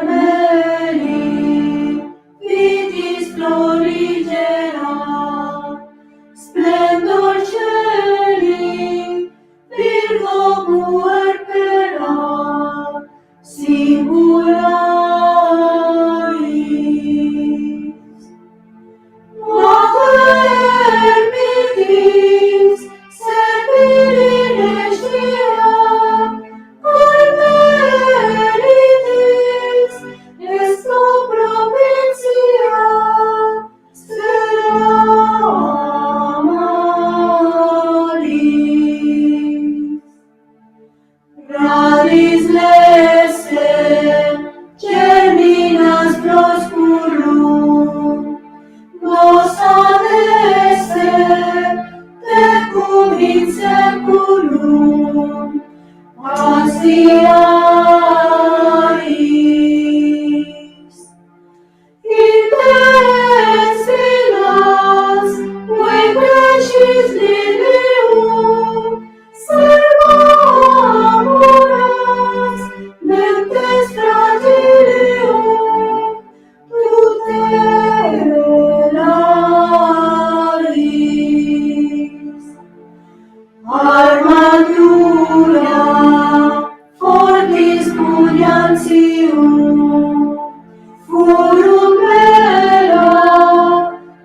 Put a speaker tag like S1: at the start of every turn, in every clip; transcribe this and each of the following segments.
S1: Carmeli, vitis florigera, splendor celi, Virgo puerpera, singularis. Mater mitis, servilinestia, Carmelitis, esto provincia, Stella Maris. Radis leste, germinas proscurum, glossa deste, tecum in seculum, ansiaris. Intensilas, ue crescis lilium, servamuras, mentes fragilium, tutelaris. Armatura, fortis pugnantium, Forum bella,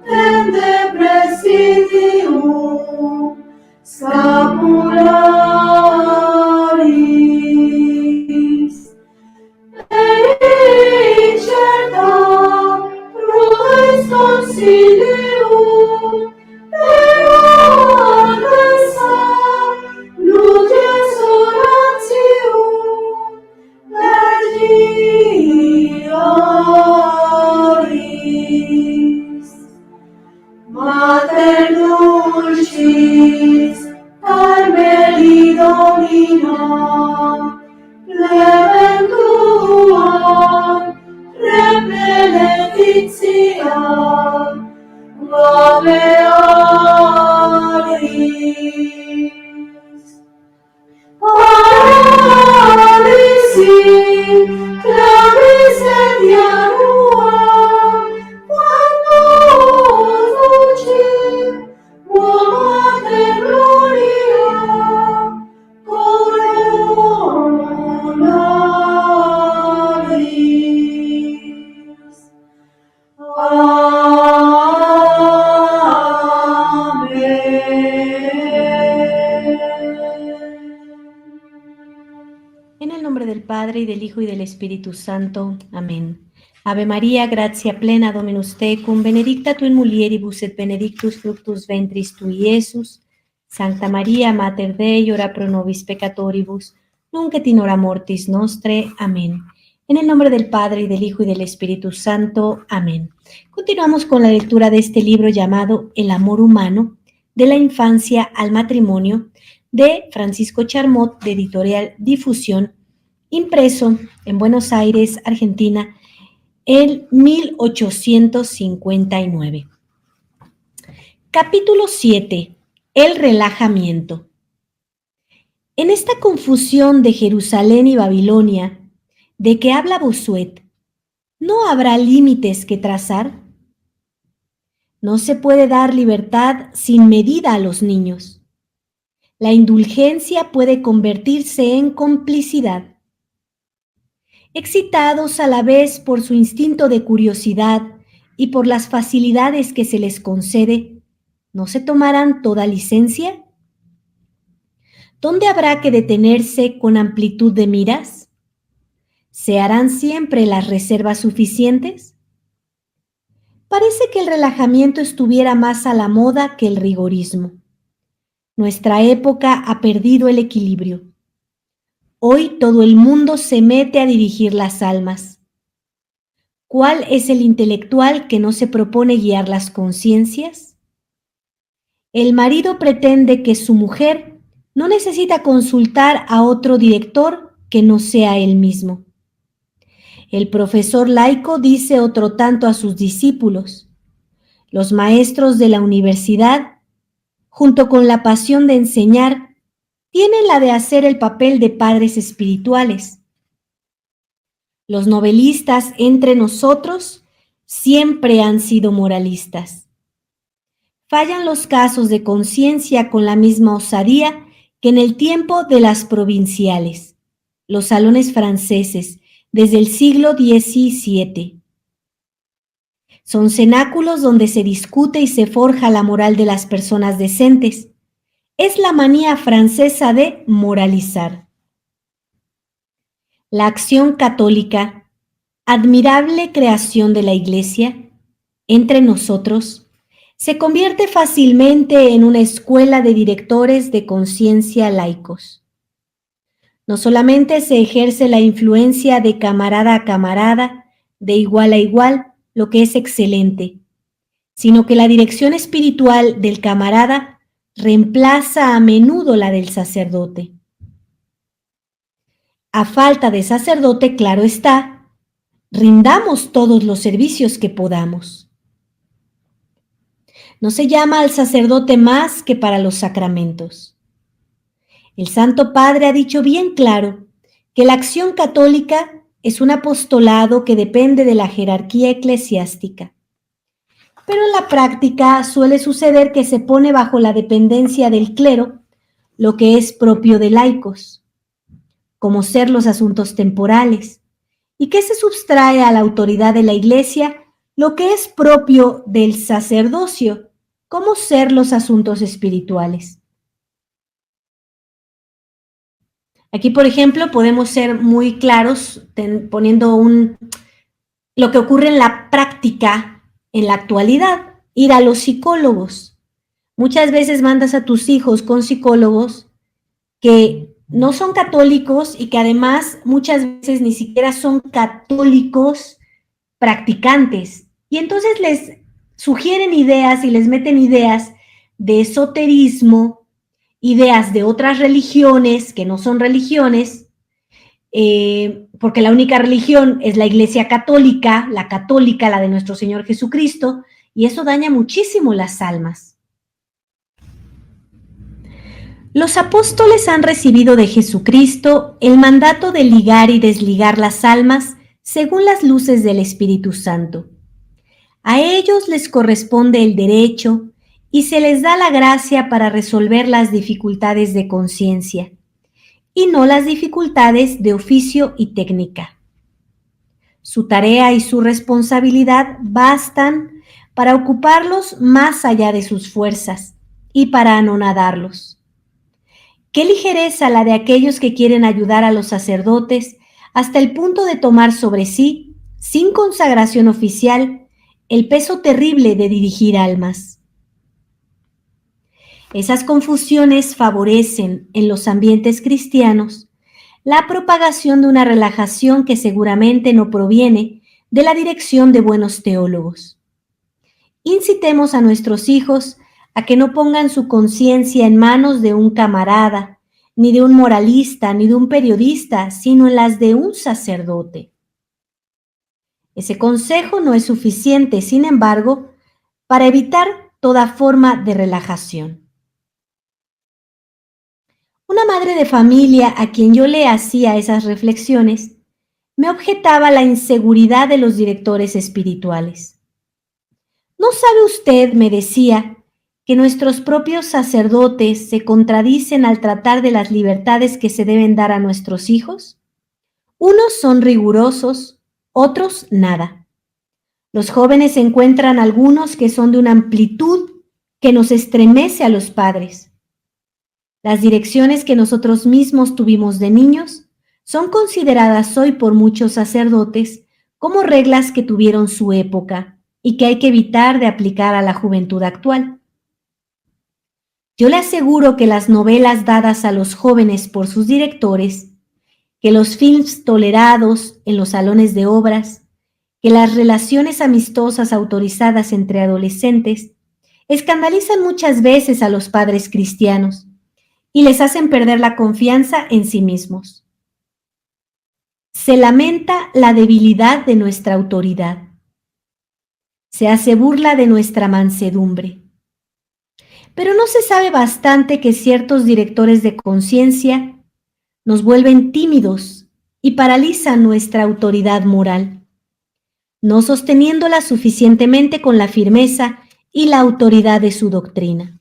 S1: tende presidium, scapularis. Incerta, prudeis consilium, pero adversa, luces oratium, Vergiaris. Mater dulcis, Carmeli Domina, Clement tuam, repeletitia, Gabearis. Paradisi, clavis et janua, quantus dulcim, mater gloria, coronaris.
S2: En el nombre del Padre, y del Hijo, y del Espíritu Santo. Amén. Ave María, gratia plena, Dominus tecum, benedicta tu in mulieribus et benedictus fructus ventris tui, Iesus. Sancta María, Mater Dei, ora pro nobis peccatoribus, nunc et in hora mortis nostre. Amén. En el nombre del Padre, y del Hijo, y del Espíritu Santo. Amén. Continuamos con la lectura de este libro llamado El amor humano, de la infancia al matrimonio, de Francisco Charmot, de Editorial Difusión, impreso en Buenos Aires, Argentina, en 1859. Capítulo 7. El relajamiento. En esta confusión de Jerusalén y Babilonia, de que habla Bossuet, ¿no habrá límites que trazar? No se puede dar libertad sin medida a los niños. La indulgencia puede convertirse en complicidad. Excitados a la vez por su instinto de curiosidad y por las facilidades que se les concede, ¿no se tomarán toda licencia? ¿Dónde habrá que detenerse con amplitud de miras? ¿Se harán siempre las reservas suficientes? Parece que el relajamiento estuviera más a la moda que el rigorismo. Nuestra época ha perdido el equilibrio. Hoy todo el mundo se mete a dirigir las almas. ¿Cuál es el intelectual que no se propone guiar las conciencias? El marido pretende que su mujer no necesita consultar a otro director que no sea él mismo. El profesor laico dice otro tanto a sus discípulos. Los maestros de la universidad, junto con la pasión de enseñar, tienen la de hacer el papel de padres espirituales. Los novelistas entre nosotros siempre han sido moralistas. Fallan los casos de conciencia con la misma osadía que en el tiempo de las provinciales, los salones franceses, desde el siglo XVII. Son cenáculos donde se discute y se forja la moral de las personas decentes. Es la manía francesa de moralizar. La acción católica, admirable creación de la Iglesia, entre nosotros, se convierte fácilmente en una escuela de directores de conciencia laicos. No solamente se ejerce la influencia de camarada a camarada, de igual a igual, lo que es excelente, sino que la dirección espiritual del camarada reemplaza a menudo la del sacerdote. A falta de sacerdote, claro está, rindamos todos los servicios que podamos. No se llama al sacerdote más que para los sacramentos. El Santo Padre ha dicho bien claro que la acción católica es un apostolado que depende de la jerarquía eclesiástica. Pero en la práctica suele suceder que se pone bajo la dependencia del clero lo que es propio de laicos, como ser los asuntos temporales, y que se sustrae a la autoridad de la Iglesia lo que es propio del sacerdocio, como ser los asuntos espirituales. Aquí, por ejemplo, podemos ser muy claros poniendo lo que ocurre en la práctica, en la actualidad, ir a los psicólogos. Muchas veces mandas a tus hijos con psicólogos que no son católicos y que además muchas veces ni siquiera son católicos practicantes. Y entonces les sugieren ideas y les meten ideas de esoterismo, ideas de otras religiones que no son religiones, porque la única religión es la Iglesia católica, la de nuestro Señor Jesucristo, y eso daña muchísimo las almas. Los apóstoles han recibido de Jesucristo el mandato de ligar y desligar las almas según las luces del Espíritu Santo. A ellos les corresponde el derecho y se les da la gracia para resolver las dificultades de conciencia y no las dificultades de oficio y técnica. Su tarea y su responsabilidad bastan para ocuparlos más allá de sus fuerzas y para anonadarlos. Qué ligereza la de aquellos que quieren ayudar a los sacerdotes hasta el punto de tomar sobre sí, sin consagración oficial, el peso terrible de dirigir almas. Esas confusiones favorecen en los ambientes cristianos la propagación de una relajación que seguramente no proviene de la dirección de buenos teólogos. Incitemos a nuestros hijos a que no pongan su conciencia en manos de un camarada, ni de un moralista, ni de un periodista, sino en las de un sacerdote. Ese consejo no es suficiente, sin embargo, para evitar toda forma de relajación. Una madre de familia a quien yo le hacía esas reflexiones me objetaba la inseguridad de los directores espirituales. ¿No sabe usted, me decía, que nuestros propios sacerdotes se contradicen al tratar de las libertades que se deben dar a nuestros hijos? Unos son rigurosos, otros nada. Los jóvenes encuentran algunos que son de una amplitud que nos estremece a los padres. Las direcciones que nosotros mismos tuvimos de niños son consideradas hoy por muchos sacerdotes como reglas que tuvieron su época y que hay que evitar de aplicar a la juventud actual. Yo le aseguro que las novelas dadas a los jóvenes por sus directores, que los films tolerados en los salones de obras, que las relaciones amistosas autorizadas entre adolescentes escandalizan muchas veces a los padres cristianos y les hacen perder la confianza en sí mismos. Se lamenta la debilidad de nuestra autoridad. Se hace burla de nuestra mansedumbre. Pero no se sabe bastante que ciertos directores de conciencia nos vuelven tímidos y paralizan nuestra autoridad moral, no sosteniéndola suficientemente con la firmeza y la autoridad de su doctrina.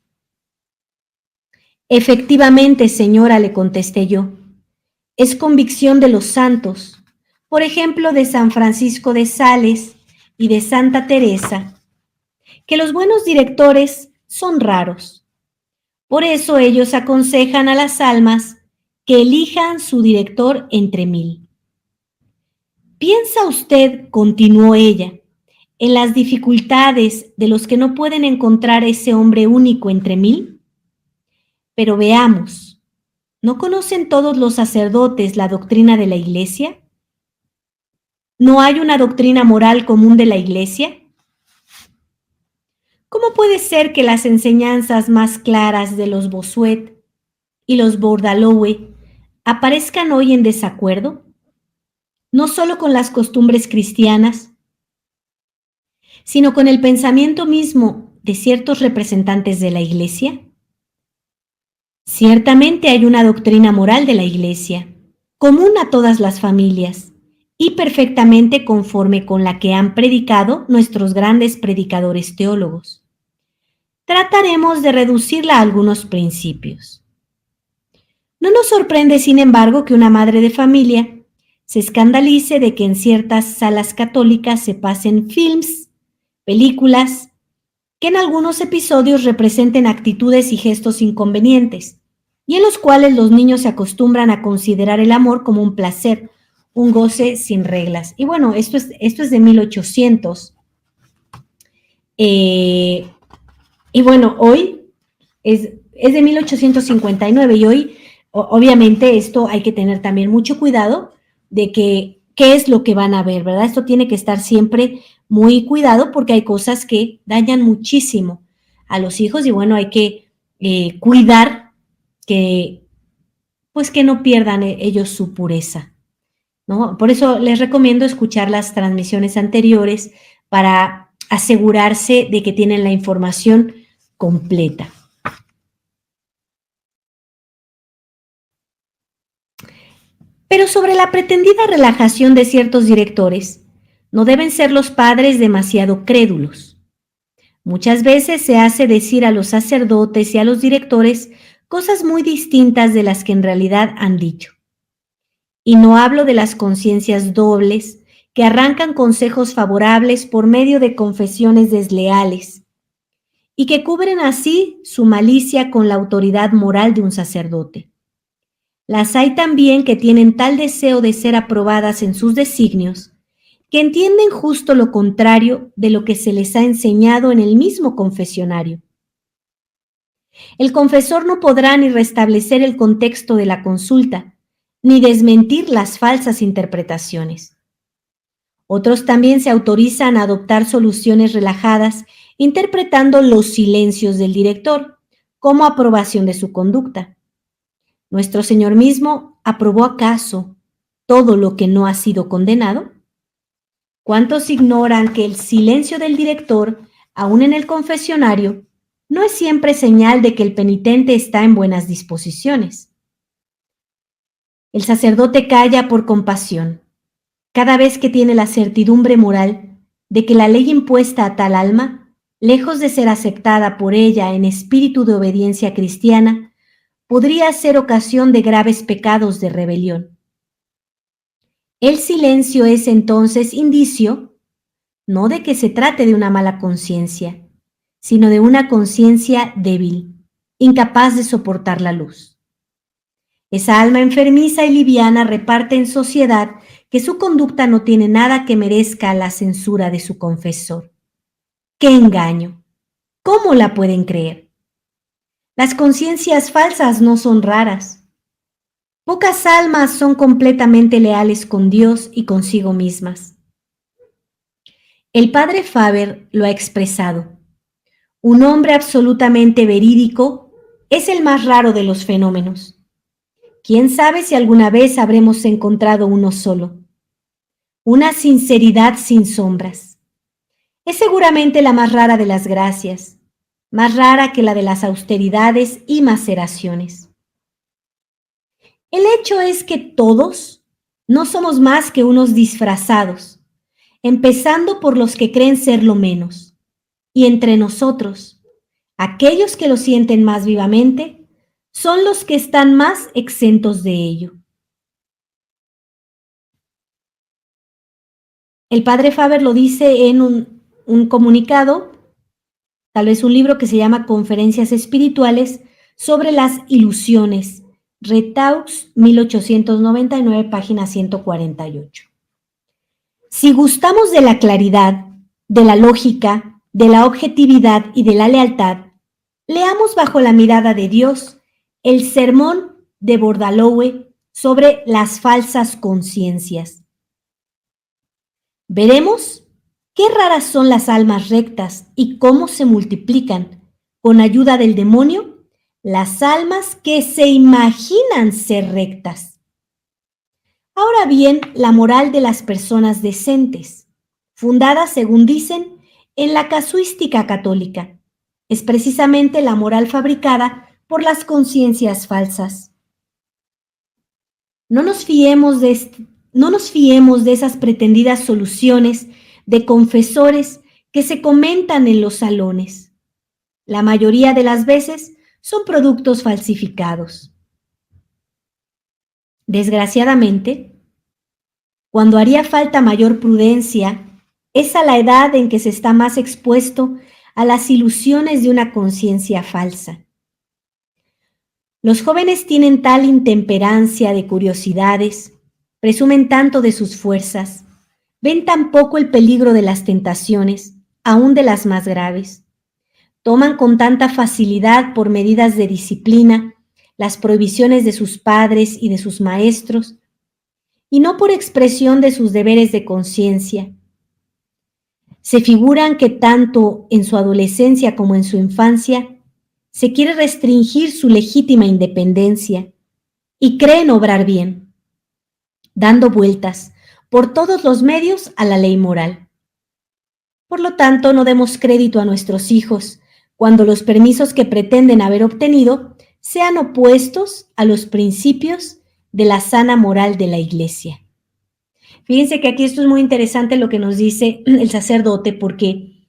S2: Efectivamente, señora, le contesté yo, es convicción de los santos, por ejemplo, de San Francisco de Sales y de Santa Teresa, que los buenos directores son raros. Por eso ellos aconsejan a las almas que elijan su director entre 1000. ¿Piensa usted, continuó ella, en las dificultades de los que no pueden encontrar ese hombre único entre 1000? Pero veamos, ¿no conocen todos los sacerdotes la doctrina de la Iglesia? ¿No hay una doctrina moral común de la Iglesia? ¿Cómo puede ser que las enseñanzas más claras de los Bossuet y los Bourdaloue aparezcan hoy en desacuerdo? No solo con las costumbres cristianas, sino con el pensamiento mismo de ciertos representantes de la Iglesia. Ciertamente hay una doctrina moral de la Iglesia, común a todas las familias y perfectamente conforme con la que han predicado nuestros grandes predicadores teólogos. Trataremos de reducirla a algunos principios. No nos sorprende, sin embargo, que una madre de familia se escandalice de que en ciertas salas católicas se pasen films, películas, que en algunos episodios representen actitudes y gestos inconvenientes, y en los cuales los niños se acostumbran a considerar el amor como un placer, un goce sin reglas. Y bueno, esto es de 1800. Y bueno, hoy es de 1859 y hoy, obviamente, esto hay que tener también mucho cuidado de que qué es lo que van a ver, ¿verdad? Esto tiene que estar siempre muy cuidado porque hay cosas que dañan muchísimo a los hijos y bueno, hay que cuidar que, pues que no pierdan ellos su pureza, ¿no? Por eso les recomiendo escuchar las transmisiones anteriores para asegurarse de que tienen la información completa. Pero sobre la pretendida relajación de ciertos directores, no deben ser los padres demasiado crédulos. Muchas veces se hace decir a los sacerdotes y a los directores cosas muy distintas de las que en realidad han dicho. Y no hablo de las conciencias dobles que arrancan consejos favorables por medio de confesiones desleales y que cubren así su malicia con la autoridad moral de un sacerdote. Las hay también que tienen tal deseo de ser aprobadas en sus designios, que entienden justo lo contrario de lo que se les ha enseñado en el mismo confesionario. El confesor no podrá ni restablecer el contexto de la consulta, ni desmentir las falsas interpretaciones. Otros también se autorizan a adoptar soluciones relajadas, interpretando los silencios del director como aprobación de su conducta. ¿Nuestro Señor mismo aprobó acaso todo lo que no ha sido condenado? ¿Cuántos ignoran que el silencio del director, aún en el confesionario, no es siempre señal de que el penitente está en buenas disposiciones? El sacerdote calla por compasión, cada vez que tiene la certidumbre moral de que la ley impuesta a tal alma, lejos de ser aceptada por ella en espíritu de obediencia cristiana, podría ser ocasión de graves pecados de rebelión. El silencio es entonces indicio, no de que se trate de una mala conciencia, sino de una conciencia débil, incapaz de soportar la luz. Esa alma enfermiza y liviana reparte en sociedad que su conducta no tiene nada que merezca la censura de su confesor. ¡Qué engaño! ¿Cómo la pueden creer? Las conciencias falsas no son raras. Pocas almas son completamente leales con Dios y consigo mismas. El padre Faber lo ha expresado. Un hombre absolutamente verídico es el más raro de los fenómenos. ¿Quién sabe si alguna vez habremos encontrado uno solo? Una sinceridad sin sombras. Es seguramente la más rara de las gracias, más rara que la de las austeridades y maceraciones. El hecho es que todos, no somos más que unos disfrazados, empezando por los que creen ser lo menos. Y entre nosotros, aquellos que lo sienten más vivamente, son los que están más exentos de ello. El padre Faber lo dice en un comunicado, tal vez un libro que se llama Conferencias Espirituales sobre las ilusiones, Retaux 1899, página 148. Si gustamos de la claridad, de la lógica, de la objetividad y de la lealtad, leamos bajo la mirada de Dios el sermón de Bordaloue sobre las falsas conciencias. Veremos qué raras son las almas rectas y cómo se multiplican, con ayuda del demonio, las almas que se imaginan ser rectas. Ahora bien, la moral de las personas decentes, fundada, según dicen, en la casuística católica, es precisamente la moral fabricada por las conciencias falsas. No nos fiemos de esas pretendidas soluciones de confesores que se comentan en los salones. La mayoría de las veces son productos falsificados. Desgraciadamente, cuando haría falta mayor prudencia, es a la edad en que se está más expuesto a las ilusiones de una conciencia falsa. Los jóvenes tienen tal intemperancia de curiosidades, presumen tanto de sus fuerzas, ven tan poco el peligro de las tentaciones, aún de las más graves. Toman con tanta facilidad por medidas de disciplina las prohibiciones de sus padres y de sus maestros, y no por expresión de sus deberes de conciencia. Se figuran que tanto en su adolescencia como en su infancia se quiere restringir su legítima independencia y creen obrar bien, dando vueltas por todos los medios a la ley moral. Por lo tanto, no demos crédito a nuestros hijos cuando los permisos que pretenden haber obtenido sean opuestos a los principios de la sana moral de la Iglesia. Fíjense que aquí esto es muy interesante lo que nos dice el sacerdote, porque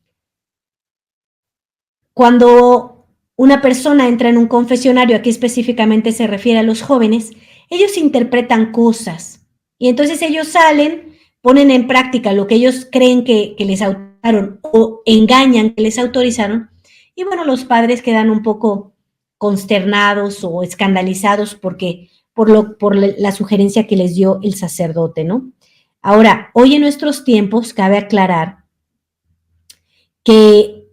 S2: cuando una persona entra en un confesionario, aquí específicamente se refiere a los jóvenes, ellos interpretan cosas y entonces ellos salen, ponen en práctica lo que ellos creen que les autorizaron o engañan que les autorizaron, y bueno, los padres quedan un poco consternados o escandalizados porque por la sugerencia que les dio el sacerdote, ¿no? Ahora, hoy en nuestros tiempos cabe aclarar que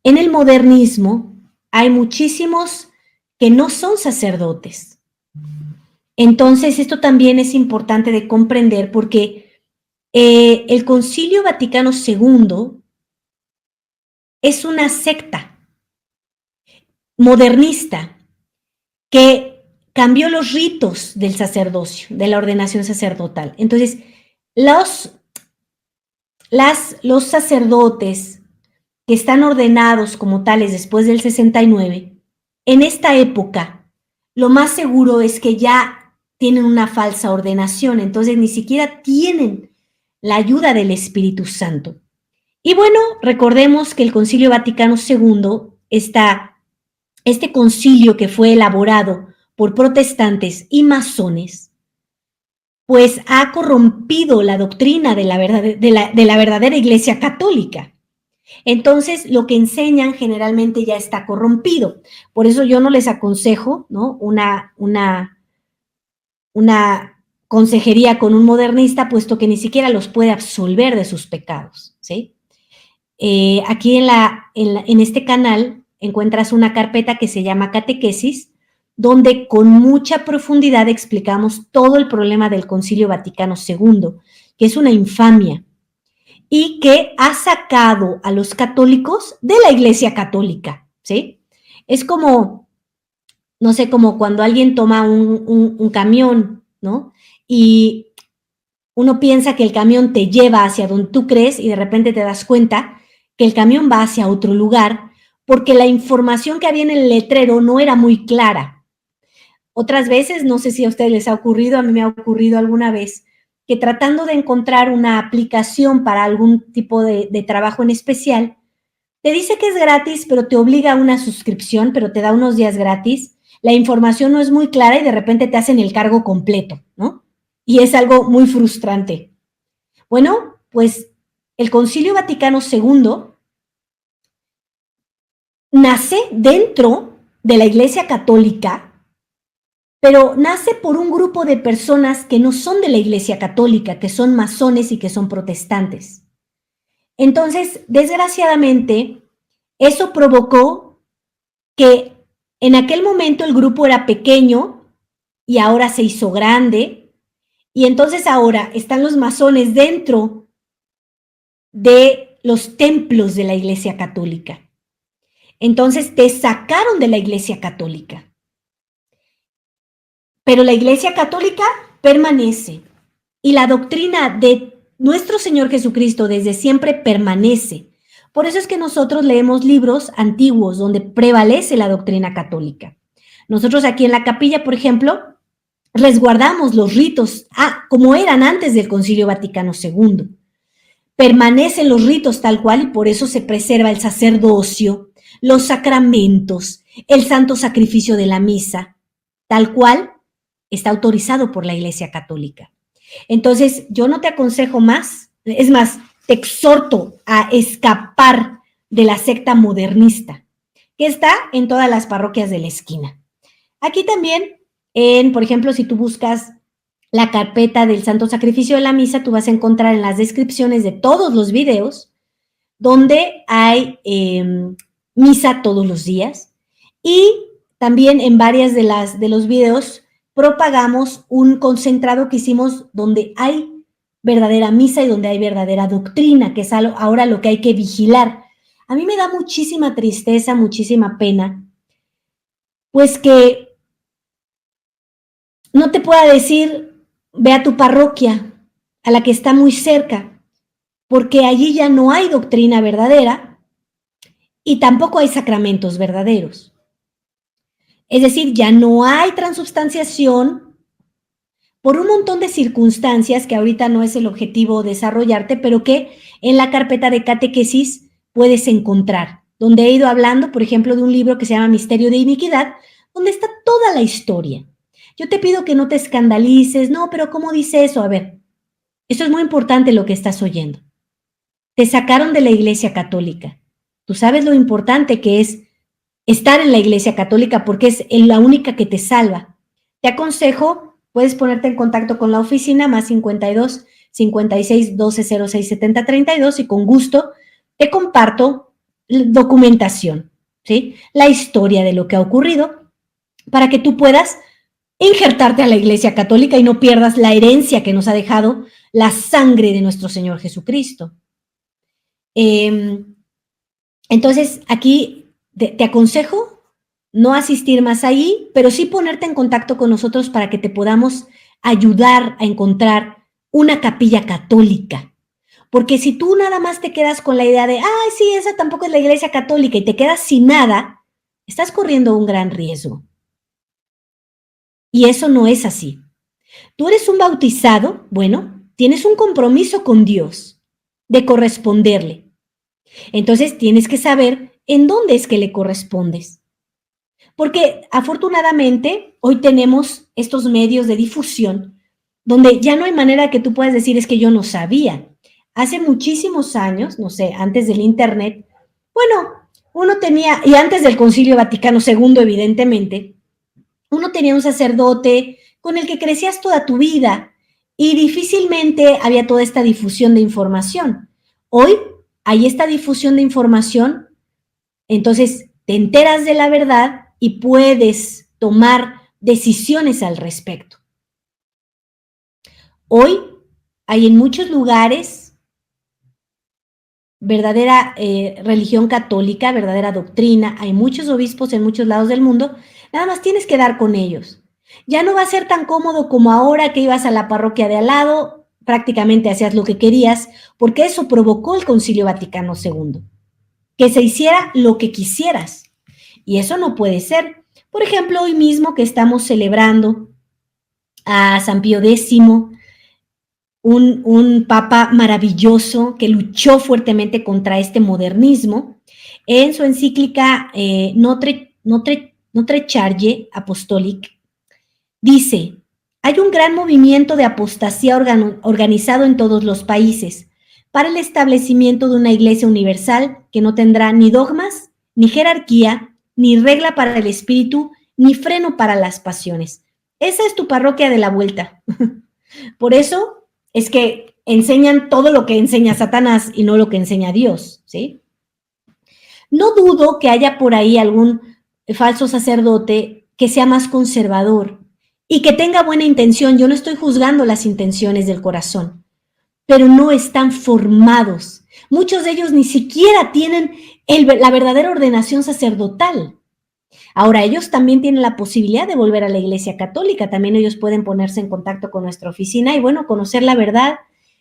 S2: en el modernismo hay muchísimos que no son sacerdotes. Entonces, esto también es importante de comprender porque el Concilio Vaticano II es una secta modernista que cambió los ritos del sacerdocio, de la ordenación sacerdotal. Entonces, los sacerdotes que están ordenados como tales después del 69, en esta época, lo más seguro es que ya tienen una falsa ordenación, entonces ni siquiera tienen la ayuda del Espíritu Santo. Y bueno, recordemos que el Concilio Vaticano II, este concilio que fue elaborado por protestantes y masones, pues ha corrompido la doctrina de la verdadera Iglesia Católica. Entonces, lo que enseñan generalmente ya está corrompido. Por eso yo no les aconsejo, ¿no?, una consejería con un modernista, puesto que ni siquiera los puede absolver de sus pecados, ¿sí? Aquí en este canal encuentras una carpeta que se llama Catequesis, donde con mucha profundidad explicamos todo el problema del Concilio Vaticano II, que es una infamia y que ha sacado a los católicos de la Iglesia Católica, ¿sí? Es como, no sé, como cuando alguien toma un camión, ¿no? Y uno piensa que el camión te lleva hacia donde tú crees y de repente te das cuenta que el camión va hacia otro lugar porque la información que había en el letrero no era muy clara. Otras veces, no sé si a ustedes les ha ocurrido, a mí me ha ocurrido alguna vez, que tratando de encontrar una aplicación para algún tipo de trabajo en especial, te dice que es gratis, pero te obliga a una suscripción, pero te da unos días gratis. La información no es muy clara y de repente te hacen el cargo completo, ¿no? Y es algo muy frustrante. Bueno, pues el Concilio Vaticano II nace dentro de la Iglesia Católica, pero nace por un grupo de personas que no son de la Iglesia Católica, que son masones y que son protestantes. Entonces, desgraciadamente, eso provocó que en aquel momento el grupo era pequeño y ahora se hizo grande, y entonces ahora están los masones dentro de los templos de la Iglesia Católica. Entonces te sacaron de la Iglesia Católica. Pero la Iglesia Católica permanece y la doctrina de nuestro Señor Jesucristo desde siempre permanece. Por eso es que nosotros leemos libros antiguos donde prevalece la doctrina católica. Nosotros aquí en la capilla, por ejemplo, resguardamos los ritos como eran antes del Concilio Vaticano II. Permanecen los ritos tal cual y por eso se preserva el sacerdocio, los sacramentos, el santo sacrificio de la misa, tal cual está autorizado por la Iglesia Católica. Entonces, yo no te aconsejo más, es más, te exhorto a escapar de la secta modernista, que está en todas las parroquias de la esquina. Aquí también, por ejemplo, si tú buscas la carpeta del Santo Sacrificio de la Misa, tú vas a encontrar en las descripciones de todos los videos donde hay misa todos los días, y también en varias de los videos propagamos un concentrado que hicimos donde hay verdadera misa y donde hay verdadera doctrina, que es ahora lo que hay que vigilar. A mí me da muchísima tristeza, muchísima pena, pues que no te pueda decir, ve a tu parroquia, a la que está muy cerca, porque allí ya no hay doctrina verdadera y tampoco hay sacramentos verdaderos. Es decir, ya no hay transubstanciación por un montón de circunstancias que ahorita no es el objetivo desarrollarte, pero que en la carpeta de catequesis puedes encontrar, donde he ido hablando, por ejemplo, de un libro que se llama Misterio de Iniquidad, donde está toda la historia. Yo te pido que no te escandalices, no, pero ¿cómo dice eso? A ver, esto es muy importante lo que estás oyendo. Te sacaron de la Iglesia Católica. Tú sabes lo importante que es estar en la Iglesia Católica porque es la única que te salva. Te aconsejo, puedes ponerte en contacto con la oficina más 52 56 12 06 70 32 y con gusto te comparto documentación, ¿sí? La historia de lo que ha ocurrido para que tú puedas injertarte a la Iglesia Católica y no pierdas la herencia que nos ha dejado la sangre de nuestro Señor Jesucristo. Entonces, aquí te aconsejo no asistir más ahí, pero sí ponerte en contacto con nosotros para que te podamos ayudar a encontrar una capilla católica. Porque si tú nada más te quedas con la idea de, ay, sí, esa tampoco es la Iglesia Católica y te quedas sin nada, estás corriendo un gran riesgo. Y eso no es así. Tú eres un bautizado, bueno, tienes un compromiso con Dios de corresponderle. Entonces tienes que saber en dónde es que le correspondes. Porque afortunadamente hoy tenemos estos medios de difusión donde ya no hay manera que tú puedas decir es que yo no sabía. Hace muchísimos años, no sé, antes del internet, bueno, uno tenía, y antes del Concilio Vaticano II, evidentemente, uno tenía un sacerdote con el que crecías toda tu vida y difícilmente había toda esta difusión de información. Hoy hay esta difusión de información, entonces te enteras de la verdad y puedes tomar decisiones al respecto. Hoy hay en muchos lugares verdadera religión católica, verdadera doctrina, hay muchos obispos en muchos lados del mundo, nada más tienes que dar con ellos. Ya no va a ser tan cómodo como ahora que ibas a la parroquia de al lado, prácticamente hacías lo que querías, porque eso provocó el Concilio Vaticano II, que se hiciera lo que quisieras, y eso no puede ser. Por ejemplo, hoy mismo que estamos celebrando a San Pío X, un papa maravilloso que luchó fuertemente contra este modernismo. En su encíclica Notre Charge Apostolique, dice: hay un gran movimiento de apostasía organizado en todos los países para el establecimiento de una iglesia universal que no tendrá ni dogmas, ni jerarquía, ni regla para el espíritu, ni freno para las pasiones. Esa es tu parroquia de la vuelta. Por eso es que enseñan todo lo que enseña Satanás y no lo que enseña Dios, ¿sí? No dudo que haya por ahí algún falso sacerdote que sea más conservador y que tenga buena intención. Yo no estoy juzgando las intenciones del corazón, pero no están formados. Muchos de ellos ni siquiera tienen la verdadera ordenación sacerdotal. Ahora, ellos también tienen la posibilidad de volver a la Iglesia Católica. También ellos pueden ponerse en contacto con nuestra oficina y, bueno, conocer la verdad.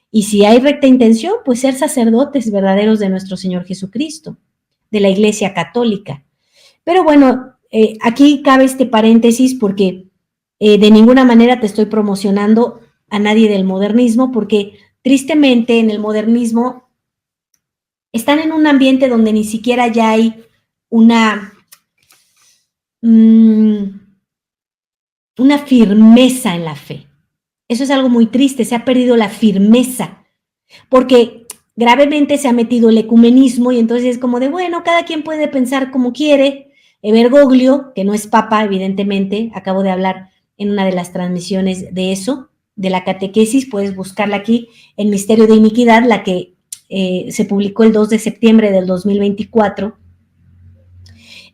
S2: Y si hay recta intención, pues ser sacerdotes verdaderos de nuestro Señor Jesucristo, de la Iglesia Católica. Pero bueno, aquí cabe este paréntesis porque de ninguna manera te estoy promocionando a nadie del modernismo, porque tristemente en el modernismo están en un ambiente donde ni siquiera ya hay una firmeza en la fe. Eso es algo muy triste, se ha perdido la firmeza, porque gravemente se ha metido el ecumenismo y entonces es como de, bueno, cada quien puede pensar como quiere. Bergoglio, que no es papa, evidentemente, acabo de hablar en una de las transmisiones de eso, de la catequesis, puedes buscarla aquí en Misterio de Iniquidad, la que se publicó el 2 de septiembre del 2024.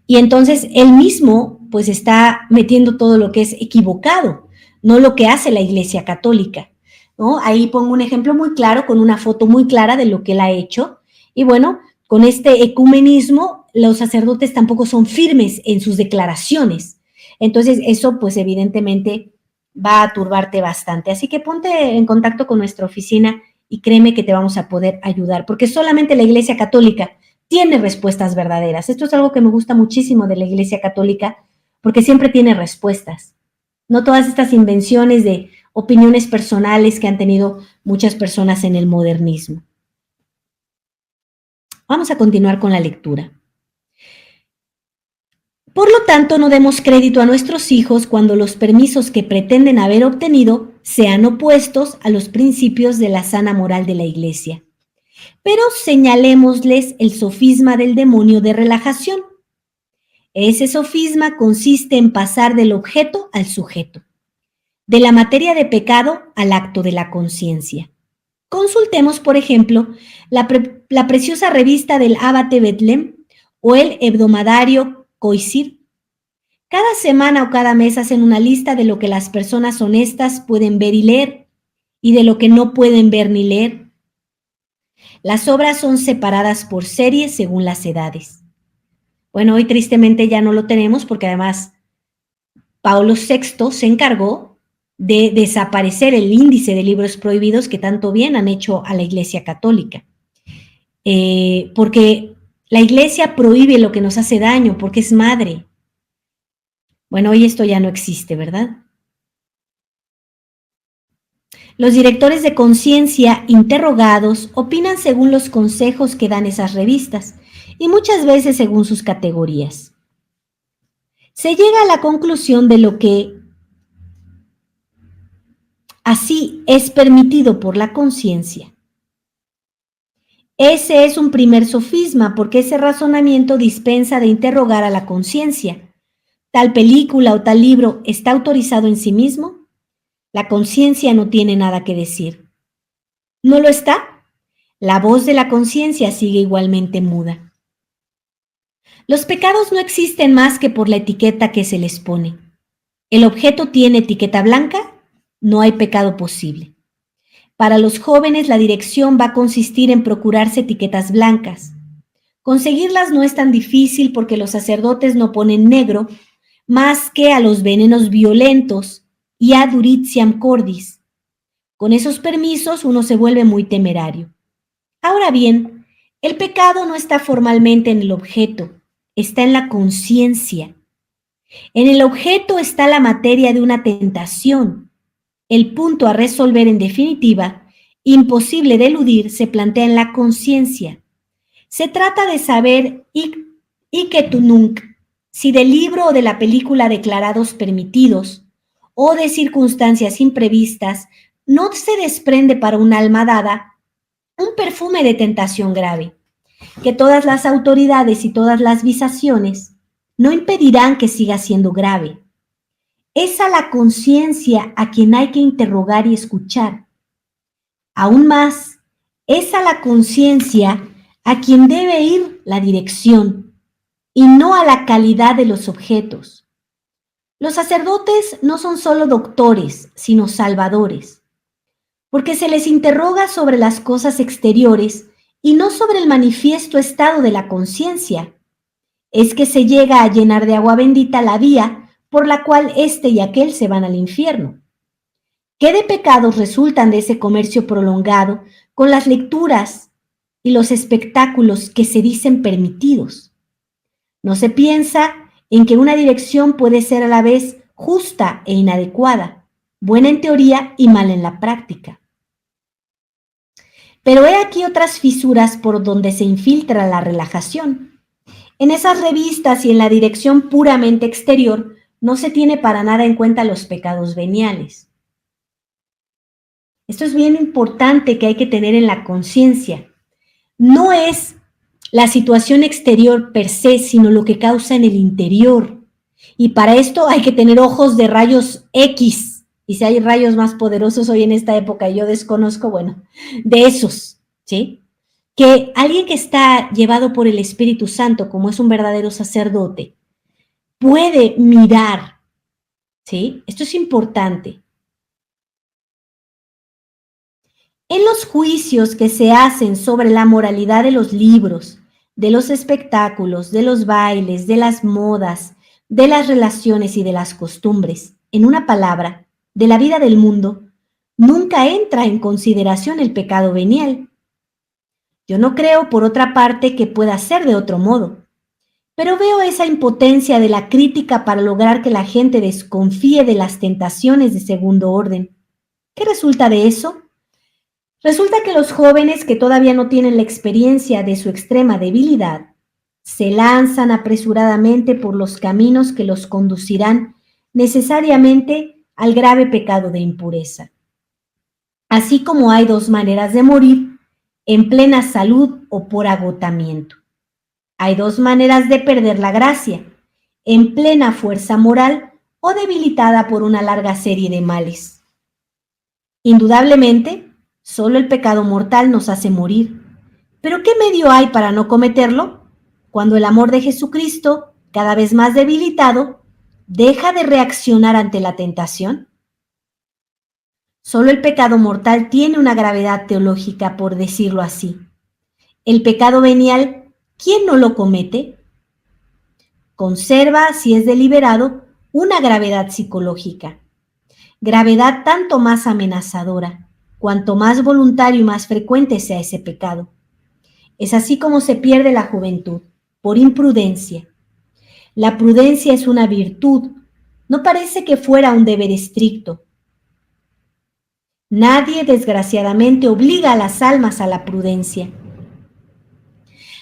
S2: Y entonces él mismo pues está metiendo todo lo que es equivocado, no lo que hace la Iglesia Católica, ¿no? Ahí pongo un ejemplo muy claro, con una foto muy clara de lo que él ha hecho. Y bueno, con este ecumenismo, los sacerdotes tampoco son firmes en sus declaraciones. Entonces eso pues evidentemente va a turbarte bastante. Así que ponte en contacto con nuestra oficina y créeme que te vamos a poder ayudar, porque solamente la Iglesia Católica tiene respuestas verdaderas. Esto es algo que me gusta muchísimo de la Iglesia Católica, porque siempre tiene respuestas. No todas estas invenciones de opiniones personales que han tenido muchas personas en el modernismo. Vamos a continuar con la lectura. Por lo tanto, no demos crédito a nuestros hijos cuando los permisos que pretenden haber obtenido sean opuestos a los principios de la sana moral de la Iglesia. Pero señalémosles el sofisma del demonio de relajación. Ese sofisma consiste en pasar del objeto al sujeto, de la materia de pecado al acto de la conciencia. Consultemos, por ejemplo, la preciosa revista del Abate Betlem o el hebdomadario Coisir. Cada semana o cada mes hacen una lista de lo que las personas honestas pueden ver y leer y de lo que no pueden ver ni leer. Las obras son separadas por series según las edades. Bueno, hoy tristemente ya no lo tenemos porque además Pablo VI se encargó de desaparecer el índice de libros prohibidos que tanto bien han hecho a la Iglesia Católica. Porque la Iglesia prohíbe lo que nos hace daño porque es madre. Bueno, hoy esto ya no existe, ¿verdad? Los directores de conciencia interrogados opinan según los consejos que dan esas revistas y muchas veces según sus categorías. Se llega a la conclusión de lo que así es permitido por la conciencia. Ese es un primer sofisma porque ese razonamiento dispensa de interrogar a la conciencia. ¿Tal película o tal libro está autorizado en sí mismo? La conciencia no tiene nada que decir. ¿No lo está? La voz de la conciencia sigue igualmente muda. Los pecados no existen más que por la etiqueta que se les pone. El objeto tiene etiqueta blanca, no hay pecado posible. Para los jóvenes la dirección va a consistir en procurarse etiquetas blancas. Conseguirlas no es tan difícil porque los sacerdotes no ponen negro más que a los venenos violentos y a duritiam cordis. Con esos permisos uno se vuelve muy temerario. Ahora bien, el pecado no está formalmente en el objeto, está en la conciencia. En el objeto está la materia de una tentación. El punto a resolver en definitiva imposible de eludir, se plantea en la conciencia. Se trata de saber que tu nunc, si del libro o de la película declarados permitidos o de circunstancias imprevistas, no se desprende para un alma dada un perfume de tentación grave, que todas las autoridades y todas las visaciones no impedirán que siga siendo grave. Es a la conciencia a quien hay que interrogar y escuchar. Aún más, es a la conciencia a quien debe ir la dirección y no a la calidad de los objetos. Los sacerdotes no son solo doctores, sino salvadores, porque se les interroga sobre las cosas exteriores y no sobre el manifiesto estado de la conciencia. Es que se llega a llenar de agua bendita la vía por la cual este y aquel se van al infierno. ¿Qué de pecados resultan de ese comercio prolongado con las lecturas y los espectáculos que se dicen permitidos? No se piensa en que una dirección puede ser a la vez justa e inadecuada, buena en teoría y mala en la práctica. Pero he aquí otras fisuras por donde se infiltra la relajación. En esas revistas y en la dirección puramente exterior no se tiene para nada en cuenta los pecados veniales. Esto es bien importante que hay que tener en la conciencia. No es la situación exterior per se, sino lo que causa en el interior. Y para esto hay que tener ojos de rayos X. Y si hay rayos más poderosos hoy en esta época, yo desconozco, bueno, de esos, ¿sí? Que alguien que está llevado por el Espíritu Santo, como es un verdadero sacerdote, puede mirar, ¿sí? Esto es importante. En los juicios que se hacen sobre la moralidad de los libros, de los espectáculos, de los bailes, de las modas, de las relaciones y de las costumbres, en una palabra, de la vida del mundo, nunca entra en consideración el pecado venial. Yo no creo, por otra parte, que pueda ser de otro modo, pero veo esa impotencia de la crítica para lograr que la gente desconfíe de las tentaciones de segundo orden. ¿Qué resulta de eso? Resulta que los jóvenes que todavía no tienen la experiencia de su extrema debilidad se lanzan apresuradamente por los caminos que los conducirán necesariamente al grave pecado de impureza. Así como hay dos maneras de morir, en plena salud o por agotamiento. Hay dos maneras de perder la gracia, en plena fuerza moral o debilitada por una larga serie de males. Indudablemente, solo el pecado mortal nos hace morir. ¿Pero qué medio hay para no cometerlo? Cuando el amor de Jesucristo, cada vez más debilitado, deja de reaccionar ante la tentación. Solo el pecado mortal tiene una gravedad teológica, por decirlo así. El pecado venial, ¿quién no lo comete? Conserva, si es deliberado, una gravedad psicológica. Gravedad tanto más amenazadora, cuanto más voluntario y más frecuente sea ese pecado. Es así como se pierde la juventud, por imprudencia. La prudencia es una virtud, no parece que fuera un deber estricto. Nadie, desgraciadamente, obliga a las almas a la prudencia.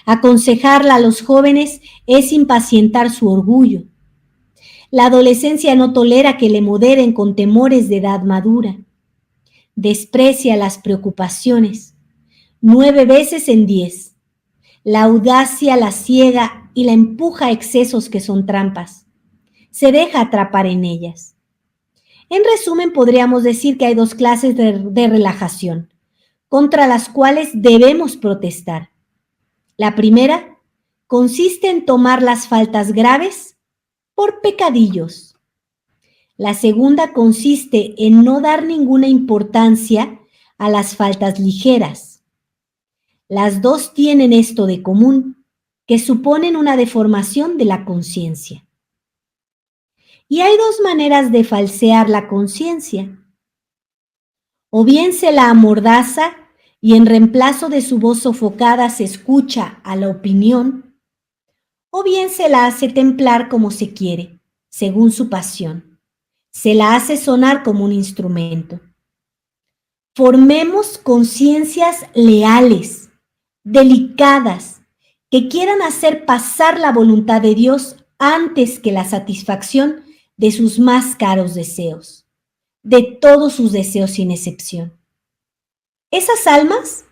S2: Aconsejarla a los jóvenes es impacientar su orgullo. La adolescencia no tolera que le moderen con temores de edad madura. Desprecia las preocupaciones, 9 veces en 10. La audacia la ciega y la empuja a excesos que son trampas. Se deja atrapar en ellas. En resumen, podríamos decir que hay dos clases de relajación, contra las cuales debemos protestar. La primera consiste en tomar las faltas graves por pecadillos. La segunda consiste en no dar ninguna importancia a las faltas ligeras. Las dos tienen esto de común, que suponen una deformación de la conciencia. Y hay dos maneras de falsear la conciencia. O bien se la amordaza y en reemplazo de su voz sofocada se escucha a la opinión, o bien se la hace templar como se quiere, según su pasión. Se la hace sonar como un instrumento. Formemos conciencias leales, delicadas, que quieran hacer pasar la voluntad de Dios antes que la satisfacción de sus más caros deseos, de todos sus deseos sin excepción. Esas almas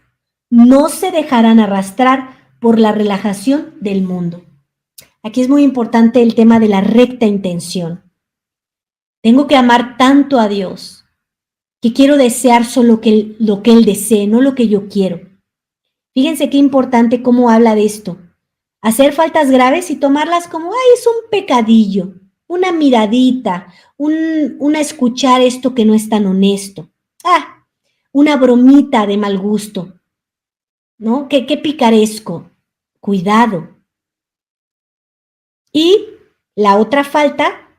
S2: no se dejarán arrastrar por la relajación del mundo. Aquí es muy importante el tema de la recta intención. Tengo que amar tanto a Dios que quiero desear solo lo que Él desee, no lo que yo quiero. Fíjense qué importante cómo habla de esto. Hacer faltas graves y tomarlas como, ay, es un pecadillo, una miradita, una escuchar esto que no es tan honesto. Ah, una bromita de mal gusto, ¿no? Qué picaresco. Cuidado. Y la otra falta,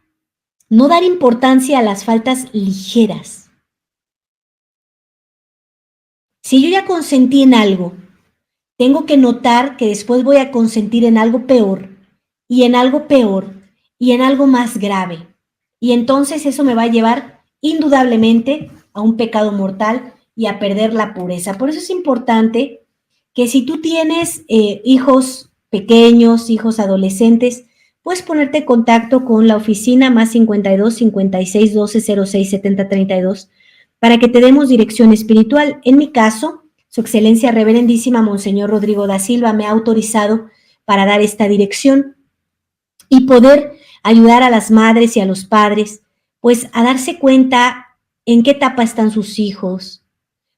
S2: no dar importancia a las faltas ligeras. Si yo ya consentí en algo, tengo que notar que después voy a consentir en algo peor, y en algo peor, y en algo más grave. Y entonces eso me va a llevar indudablemente a un pecado mortal y a perder la pureza. Por eso es importante que si tú tienes hijos pequeños, hijos adolescentes, puedes ponerte en contacto con la oficina más 52 56 12 06 70 32 para que te demos dirección espiritual. En mi caso, Su Excelencia Reverendísima Monseñor Rodrigo da Silva me ha autorizado para dar esta dirección y poder ayudar a las madres y a los padres, pues a darse cuenta en qué etapa están sus hijos,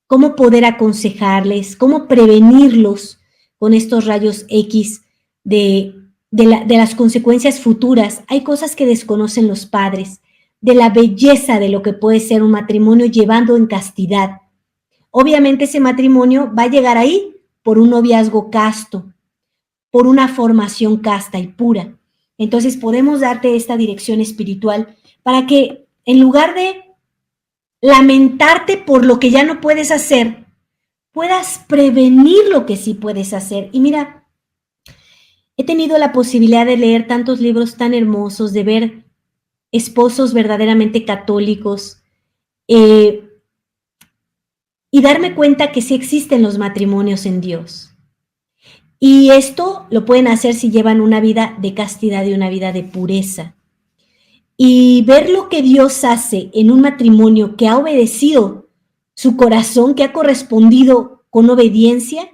S2: cómo poder aconsejarles, cómo prevenirlos con estos rayos X de las consecuencias futuras. Hay cosas que desconocen los padres, de la belleza de lo que puede ser un matrimonio llevando en castidad. Obviamente ese matrimonio va a llegar ahí por un noviazgo casto, por una formación casta y pura. Entonces podemos darte esta dirección espiritual para que en lugar de lamentarte por lo que ya no puedes hacer, puedas prevenir lo que sí puedes hacer. Y mira, he tenido la posibilidad de leer tantos libros tan hermosos, de ver esposos verdaderamente católicos, y darme cuenta que sí existen los matrimonios en Dios. Y esto lo pueden hacer si llevan una vida de castidad y una vida de pureza. Y ver lo que Dios hace en un matrimonio que ha obedecido su corazón, que ha correspondido con obediencia,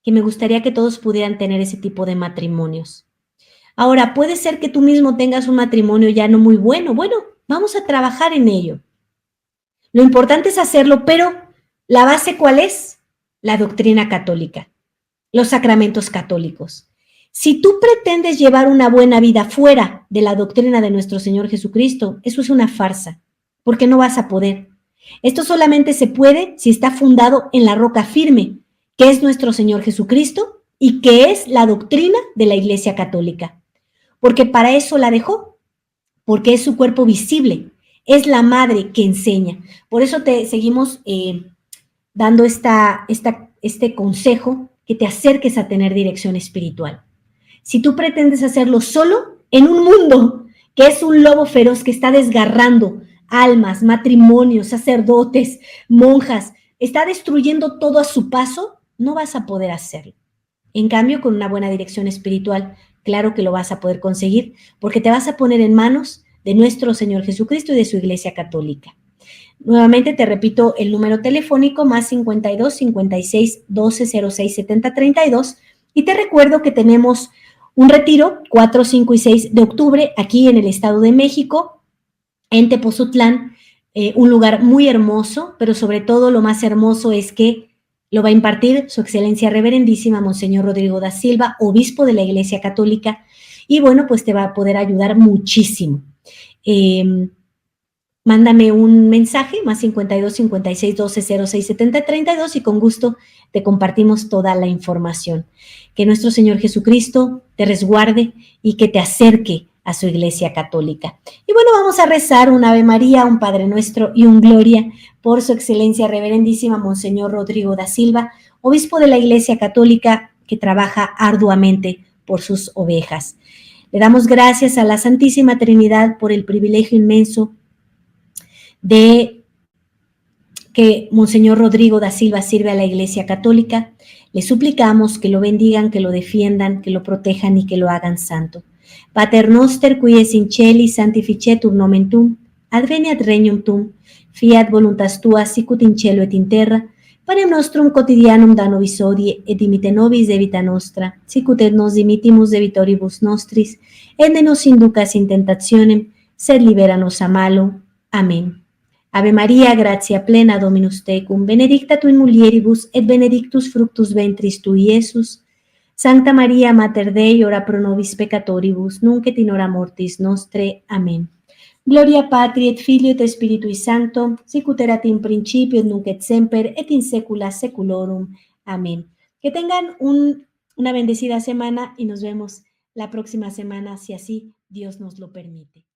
S2: que me gustaría que todos pudieran tener ese tipo de matrimonios. Ahora, puede ser que tú mismo tengas un matrimonio ya no muy bueno. Bueno, vamos a trabajar en ello. Lo importante es hacerlo, pero ¿la base cuál es? La doctrina católica, los sacramentos católicos. Si tú pretendes llevar una buena vida fuera de la doctrina de nuestro Señor Jesucristo, eso es una farsa, porque no vas a poder. Esto solamente se puede si está fundado en la roca firme, que es nuestro Señor Jesucristo y que es la doctrina de la Iglesia Católica. Porque para eso la dejó, porque es su cuerpo visible, es la madre que enseña. Por eso te seguimos dando este consejo, que te acerques a tener dirección espiritual. Si tú pretendes hacerlo solo en un mundo que es un lobo feroz que está desgarrando almas, matrimonios, sacerdotes, monjas, está destruyendo todo a su paso, no vas a poder hacerlo. En cambio, con una buena dirección espiritual, claro que lo vas a poder conseguir, porque te vas a poner en manos de nuestro Señor Jesucristo y de su Iglesia Católica. Nuevamente te repito el número telefónico más 52 56 12 06 70 32 y te recuerdo que tenemos un retiro 4, 5 y 6 de octubre aquí en el Estado de México, en Tepozotlán, un lugar muy hermoso, pero sobre todo lo más hermoso es que lo va a impartir Su Excelencia Reverendísima Monseñor Rodrigo da Silva, obispo de la Iglesia Católica, y bueno, pues te va a poder ayudar muchísimo. Mándame un mensaje, más 52 56 12 06 70 32 y con gusto te compartimos toda la información. Que nuestro Señor Jesucristo te resguarde y que te acerque a su Iglesia Católica. Y bueno, vamos a rezar un Ave María, un Padre Nuestro y un Gloria por Su Excelencia Reverendísima Monseñor Rodrigo da Silva, obispo de la Iglesia Católica que trabaja arduamente por sus ovejas. Le damos gracias a la Santísima Trinidad por el privilegio inmenso de que Monseñor Rodrigo da Silva sirve a la Iglesia Católica, le suplicamos que lo bendigan, que lo defiendan, que lo protejan y que lo hagan santo. Pater noster, qui es in celi, sanctificetur nomen tuum, adveniat regnum tuum, fiat voluntas tua sicut in cielo et in terra, panem nostrum quotidianum da nobis hodie, et dimite nobis debita nostra, sicut et nos dimitimus debitoribus nostris, et ne nos inducas in tentationem, sed libera nos a malo. Amén. Ave Maria, gratia plena, Dominus tecum, benedicta tu in mulieribus, et benedictus fructus ventris tui, Iesus. Sancta Maria, Mater Dei, ora pro nobis peccatoribus, nunc et in hora mortis nostre. Amén. Gloria Patri et Filio et Spiritui Sancto, sicut erat in principio et nunc et semper et in saecula saeculorum. Amén. Que tengan una bendecida semana y nos vemos la próxima semana, si así Dios nos lo permite.